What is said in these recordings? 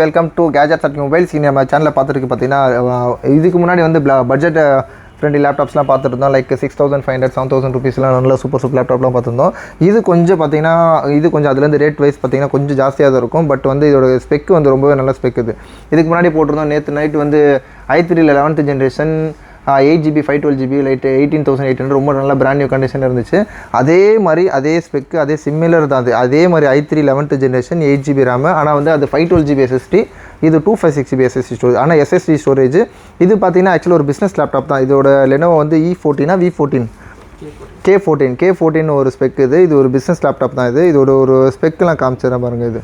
Welcome to gadgets at mobiles. நம்ம சேனலில் பார்த்துருக்கு பார்த்தீங்கன்னா இதுக்கு முன்னாடி வந்து பட்ஜெட் ஃப்ரெண்ட்லி லேப்டாப்ஸ்லாம் பார்த்துருந்தோம். லைக் 6500 7000 ருபீஸ்லாம் நல்ல சூப்பர் லேப்டாப்லாம் பார்த்துருந்தோம். இது கொஞ்சம் பார்த்தீங்கன்னா அதுலேருந்து ரேட் வைஸ் பார்த்தீங்கன்னா கொஞ்சம் ஜாஸ்தியாக தான் இருக்கும். பட் வந்து இதோட ஸ்பெக் வந்து ரொம்பவே நல்ல ஸ்பெக். இதுக்கு முன்னாடி போட்டிருந்தோம். நேற்று நைட் வந்து i3 11th generation 8GB 512GB light 18800 ரொம்ப நல்ல பிராண்ட் நியூ கண்டிஷனில் இருந்துச்சு. அதே மாதிரி அதே ஸ்பெக்கு அதே சிமிலர் தான். அதே மாதிரி i3 11th generation 8GB RAM. ஆனால் வந்து அது 512GB SSD, இது 256GB SSD ஸ்டோரேஜ். ஆனால் SSD ஸ்டோரேஜ் இது பார்த்தீங்கன்னா ஆக்சுவலாக ஒரு பிஸ்னஸ் லேப்டாப் தான். இதோட லெனோவோ வந்து E14 V14 K14 ஒரு ஸ்பெக். இது ஒரு பிஸ்னஸ் லேப்டாப் தான். இதோட ஒரு ஸ்பெக்கெலாம் காமிச்சிடறேன் பாருங்கள்.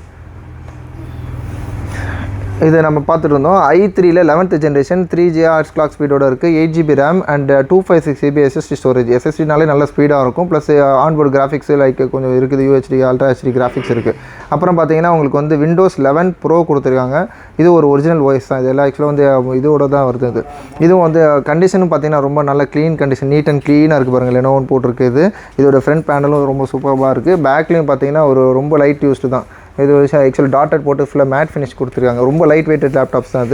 இது நம்ம பார்த்துட்டு இருந்தோம். i3 11th generation 3 GHz clock ஸ்பீடோட இருக்குது. 8GB RAM and 256GB SSD storage. SSDனாலே நல்ல ஸ்பீடாக இருக்கும். ப்ளஸ் ஆன்போர்டு கிராஃபிக்ஸ் லைக் கொஞ்சம் இருக்குது. UHD அல்ட்ரா HD கிராஃபிக்ஸ் இருக்குது. அப்புறம் பார்த்தீங்கன்னா உங்களுக்கு வந்து Windows 11 Pro கொடுத்துருக்காங்க. இது ஒரு ஒரிஜினல் வாய்ஸ் தான். இதெல்லாம் ஆக்சுவலாக வந்து இதோட தான் வருது. இதுவும் வந்து கண்டிஷனும் பார்த்தீங்கன்னா ரொம்ப நல்ல க்ளீன் கண்டிஷன், நீட் அண்ட் க்ளீனாக இருக்குது பாருங்கள். லெனோவோன்னு போட்டிருக்கு. இதோட ஃப்ரண்ட் பேனலும் ரொம்ப சூப்பராக இருக்குது. பேக்லேயும் பார்த்தீங்கன்னா ரொம்ப லைட் யூஸ்டு தான். இது ஆக்சுவலி டாட்டட் போட்டு ஃபுல்லாக மேட் ஃபினிஷ் கொடுத்துருக்காங்க. ரொம்ப லைட் வெயிட்டட் லேப்டாப்ஸ் தான்.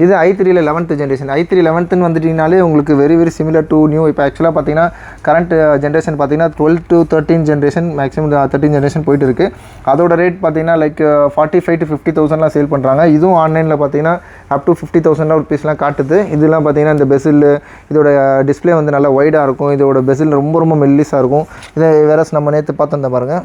இது i3 11th generation. i3 11th வந்துட்டிங்கனாலே உங்களுக்கு வெரி சிமிலர் டு நியூ. இப்போ ஆக்சுவலாக பார்த்தீங்கன்னா கரண்ட் ஜென்ரேஷன் பார்த்தீங்கன்னா 12 to 13 ஜென்ரேஷன், மேக்ஸிமம் 13 ஜென்ரேஷன் போயிட்டு இருக்குது. அதோட ரேட் பார்த்தீங்கன்னா லைக் 45,000 to 50,000 சேல் பண்ணுறாங்க. இதுவும் ஆன்லைனில் பார்த்தீங்கன்னா அப் டு 50,000 ருபீஸ்லாம் காட்டுது. இதெல்லாம் பார்த்தீங்கன்னா இந்த பெசில் இதோட டிஸ்பிளே வந்து நல்லா வைடாக இருக்கும். இதோட பெசில் ரொம்ப மெல்லிஸாக இருக்கும். இதை வேற நம்ம நேற்று பார்த்து பாருங்கள்.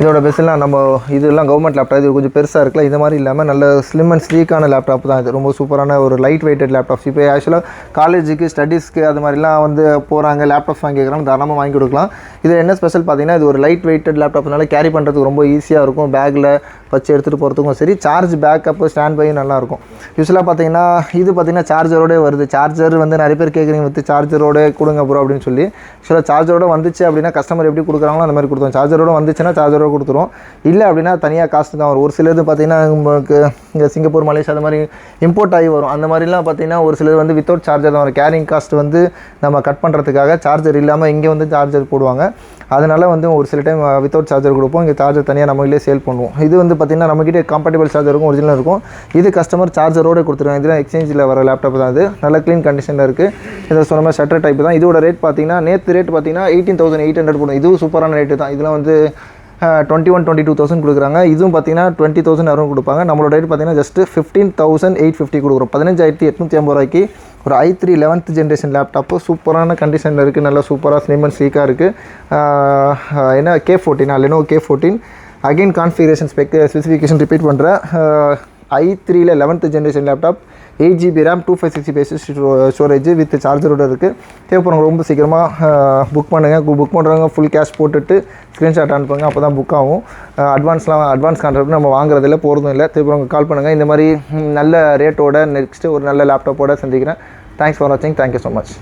இதோட பெஸ்ட்லாம் நம்ம இதெல்லாம் கவர்மெண்ட் லேப்டாப். இது கொஞ்சம் பெருசாக இருக்குல்ல, இது மாதிரி இல்லாமல் நல்ல ஸ்லிம் அண்ட் ஸ்லீக்கான லேப்டாப் தான். இது ரொம்ப சூப்பரான ஒரு லைட் வெயிட்டட் லேப்டாப்ஸ். இப்போ ஆக்சுவலாக காலேஜுக்கு ஸ்டடீஸ்க்கு அது மாதிரிலாம் வந்து போகிறாங்க, லேப்டாப்ஸ் வாங்கி கேட்குறாங்க, தாராளமாக வாங்கி கொடுக்கலாம். இது என்ன ஸ்பெஷல் பார்த்தீங்கன்னா இது ஒரு லைட் வெயிட்டட் லேப்டாப்னால கேரி பண்ணுறதுக்கு ரொம்ப ஈஸியாக இருக்கும். பேக்கில் வச்சு எடுத்துகிட்டு போகிறதுக்கும் சரி, சார்ஜ் பேக்கப்பு ஸ்டாண்ட் பையும் நல்லாயிருக்கும். யூஸ்வலாக பார்த்தீங்கன்னா இது பார்த்தீங்கன்னா சார்ஜரோடே வருது. சார்ஜர் வந்து நிறைய பேர் கேட்குறீங்க வித்து சார்ஜரோட கொடுங்க ப்ரோ அப்படின்னு சொல்லி. ஆக்சுவலாக சார்ஜரோட வந்துச்சு அப்படின்னா கஸ்டமர் எப்படி கொடுக்குறாங்களோ அந்த மாதிரி கொடுத்தோம். சார்ஜரோட வந்துச்சுன்னா சார்ஜரோட கொடுத்துரும். இல்லை அப்படின்னா தனியாக காஸ்ட்டு தான் வரும். ஒரு சிலது பார்த்தீங்கன்னா உங்களுக்கு இங்கே சிங்கப்பூர், மலேசியா அது மாதிரி இம்போர்ட் ஆகி வரும். அந்த மாதிரிலாம் பார்த்தீங்கன்னா ஒரு சிலது வந்து வித்தவுட் சார்ஜர் தான் வரும். கேரிங் காஸ்ட் வந்து நம்ம கட் பண்ணுறதுக்காக சார்ஜர் இல்லாமல் இங்கே வந்து சார்ஜர் போடுவாங்க. அதனால் வந்து ஒரு சில டைம் வித்தவுட் சார்ஜர் கொடுப்போம். இங்கே சார்ஜர் தனியாக நம்மளே சேல் பண்ணுவோம். இது வந்து பார்த்திங்கன்னா நம்மகிட்ட கம்பேட்டபிள் சார்ஜர் இருக்கும், ஒரிஜினல் இருக்கும். இது கஸ்டமர் சார்ஜரோடு கொடுத்துருவாங்க. இதெல்லாம் எக்ஸ்சேஞ்சில் வர லேப்டாப் தான். அது நல்ல க்ளீன் கண்டிஷனில் இருக்குது. இதை சொன்ன மாதிரி ஷட்டர் டைப் தான். இதோட ரேட் பார்த்தீங்கன்னா நேற்று ரேட் பார்த்தீங்கன்னா 18,800 போடும். இதுவும் சூப்பரான ரேட்டு தான். இதெல்லாம் வந்து 21,000-22,000 கொடுக்குறாங்க. இதுவும் பார்த்தீங்கன்னா 20,000 யாரும் கொடுப்பாங்க. நம்மளோட ரேட் பார்த்தீங்கன்னா ஜஸ்ட்டு 15,850 கொடுக்குறோம். 15,850 ரூபாய்க்கு ஒரு i3 11th ஜென்ரேஷன் லேப்டாப்பு சூப்பரான கண்டிஷனில் இருக்குது. நல்லா சூப்பராக ஸ்லிம் அண்ட் ஸ்லீக்காக இருக்குது. என்ன K14 Lenovo K14. Again configuration specification repeat பண்ணுறேன். i3 11th generation laptop 8GB RAM 256GB SSD storage with சார்ஜரோடு இருக்குது. தேவைப்படுறவங்க ரொம்ப சீக்கிரமாக புக் பண்ணுங்கள். புக் பண்ணுறவங்க ஃபுல் கேஷ் போட்டுட்டு ஸ்க்ரீன்ஷாட் அனுப்புங்க. அப்போ தான் புக் ஆகும். அட்வான்ஸ் கான்ட்ராக்ட் நம்ம வாங்குறதில்ல, போகிறதும் இல்லை. தேவைப்படுறவங்க கால் பண்ணுங்கள். இந்த மாதிரி நல்ல ரேட்டோட நெக்ஸ்ட்டு ஒரு நல்ல லேப்டாப்போடு சந்திக்கிறேன். தேங்க்ஸ் ஃபார் வாட்சிங். Thank you so much.